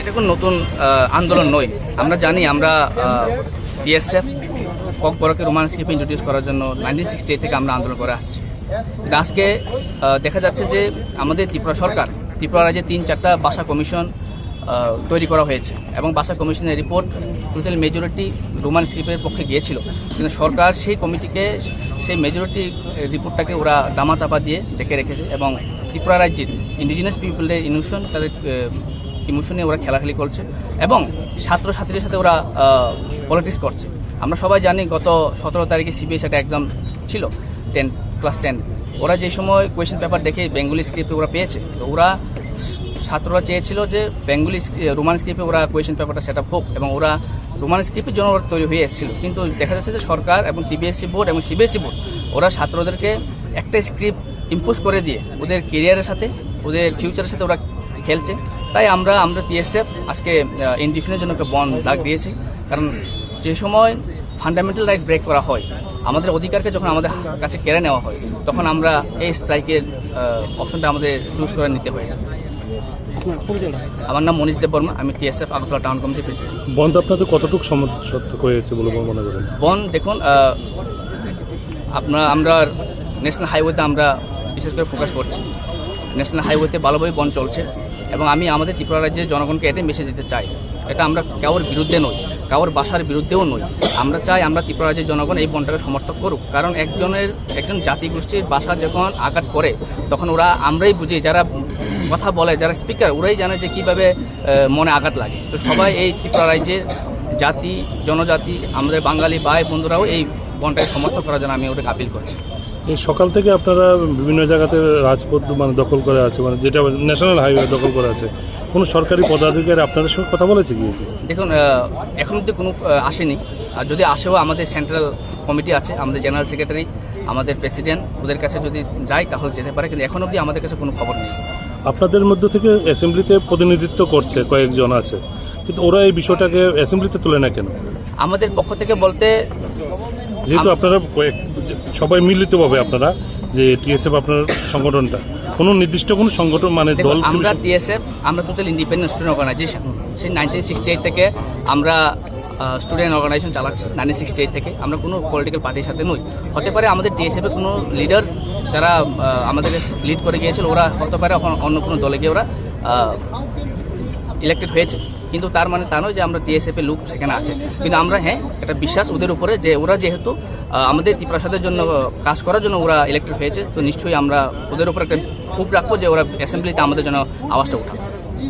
এটা কোনো নতুন আন্দোলন নয়। আমরা জানি আমরা বিএসএফ ককবরকে রোমান স্ক্রিপ্ট ইন্ট্রোডিউস করার জন্য 1968 থেকে আমরা আন্দোলন করে আসছি। আজকে দেখা যাচ্ছে যে আমাদের ত্রিপুরা সরকার, ত্রিপুরা রাজ্যে 3-4টা ভাষা কমিশন তৈরি করা হয়েছে এবং ভাষা কমিশনের রিপোর্ট টোটাল মেজরিটি রোমান স্ক্রিপ্টের পক্ষে গিয়েছিল, কিন্তু সরকার সেই কমিটিকে সেই মেজরিটি রিপোর্টটাকে ওরা দামাচাপা দিয়ে ডেকে রেখেছে এবং ত্রিপুরা রাজ্যের ইন্ডিজিনাস পিপলের ইমোশন, তাদের ইমোশনে ওরা খেলাখেলি করছে এবং ছাত্রছাত্রীদের সাথে ওরা পলিটিক্স করছে। আমরা সবাই জানি গত 17 তারিখে সিবিএস একটা এক্সাম ছিল, ক্লাস 10। ওরা যে সময় কোয়েশ্চেন পেপার দেখে বেঙ্গলি স্ক্রিপ্টে ওরা পেয়েছে, তো ওরা ছাত্ররা চেয়েছিল যে বেঙ্গলি রোমান স্ক্রিপ্টে ওরা কোয়েশ্চেন পেপারটা সেট আপ হোক এবং ওরা রোমান স্ক্রিপ্টের জন্য ওরা তৈরি হয়ে এসেছিল। কিন্তু দেখা যাচ্ছে যে সরকার এবং টিবিএসসি বোর্ড এবং সিবিএসসি বোর্ড ওরা ছাত্রদেরকে একটা স্ক্রিপ্ট ইম্পোজ করে দিয়ে ওদের কেরিয়ারের সাথে, ওদের ফিউচারের সাথে ওরা খেলছে। তাই আমরা টিএসএফ আজকে ইনডিফিনিটের জন্য একটা বন্ধ ডাক দিয়েছি, কারণ যে সময় ফান্ডামেন্টাল রাইট ব্রেক করা হয়, আমাদের অধিকারকে যখন আমাদের কাছে কেড়ে নেওয়া হয়, তখন আমরা এই স্ট্রাইকের অপশনটা আমাদের চুজ করে নিতে হয়েছে। আমার নাম মনীষ দেববর্মা, আমি টিএসএফ আগরতলা টাউন কমিটির প্রেসিডেন্ট। বন্ধ আপনাদের কতটুকু সমর্থক হয়েছে বলে মনে করেন? বন্ধ দেখুন, আমরা ন্যাশনাল হাইওয়েতে আমরা বিশেষ করে ফোকাস করছি। ন্যাশনাল হাইওয়েতে ভালোভাবে বন্ধ চলছে এবং আমি আমাদের ত্রিপুরা রাজ্যের জনগণকে এতে মেসেজ দিতে চাই, এটা আমরা কারোর বিরুদ্ধে নই, কারোর বাসার বিরুদ্ধেও নই। আমরা চাই আমরা ত্রিপুরা রাজ্যের জনগণ এই বনটাকে সমর্থন করুক, কারণ একজন জাতিগোষ্ঠীর বাসা যখন আঘাত করে তখন আমরাই বুঝি, যারা কথা বলে, যারা স্পিকার, ওরাই জানে যে কীভাবে মনে আঘাত লাগে। তো সবাই এই ত্রিপুরা রাজ্যের জাতি, জনজাতি, আমাদের বাঙালি ভাই বন্ধুরাও এই বনটাকে সমর্থন করার জন্য আমি ওটাকে আপিল করছি। এই সকাল থেকে আপনারা বিভিন্ন জায়গাতে রাজপথ দখল করে আছে, যেটা ন্যাশনাল হাইওয়ে দখল করে আছে, কোনো সরকারি পদাধিকারী আপনাদের সঙ্গে কথা বলেছে কি? দেখুন, এখন অব্দি কোনো আসেনি, আর যদি আসেও আমাদের সেন্ট্রাল কমিটি আছে, আমাদের জেনারেল সেক্রেটারি, আমাদের প্রেসিডেন্ট, ওদের কাছে যদি যায় তাহলে যেতে পারে, কিন্তু এখন অব্দি আমাদের কাছে কোনো খবর নেই। আপনাদের মধ্য থেকে অ্যাসেম্বলিতে প্রতিনিধিত্ব করছে কয়েকজন আছে, কিন্তু ওরা এই বিষয়টাকে অ্যাসেম্বলিতে তুলে না কেন? আমাদের পক্ষ থেকে বলতে, যেহেতু আপনারা সবাই মিলিতভাবে আপনারা যে টিএসএফ আপনার সংগঠনটা কোনো নির্দিষ্ট কোনো সংগঠন দল, আমরা টিএসএফ আমরা টোটাল ইন্ডিপেন্ডেন্ট স্টুডেন্ট অর্গানাইজেশন, সেই 1968 থেকে আমরা স্টুডেন্ট অর্গানাইজেশন চালাচ্ছি। 1968 থেকে আমরা কোনো পলিটিক্যাল পার্টির সাথে নই। হতে পারে আমাদের টিএসএফের কোনো লিডার যারা আমাদেরকে লিড করে গিয়েছিল, ওরা হতে পারে অন্য কোনো দলে গিয়ে ওরা ইলেক্টেড হয়েছে, কিন্তু তার মানে তা নয় যে আমরা টিএসএফ এর লোক সেখানে আছে। কিন্তু আমরা একটা বিশ্বাস ওদের উপরে যে ওরা যেহেতু আমাদের ত্রিপ্রাসাদের জন্য কাজ করার জন্য ওরা ইলেক্টেড হয়েছে, তো নিশ্চয়ই আমরা ওদের উপর একটা খুব রাখবো যে ওরা অ্যাসেম্বলিতে আমাদের জন্য আওয়াজটা উঠাবে।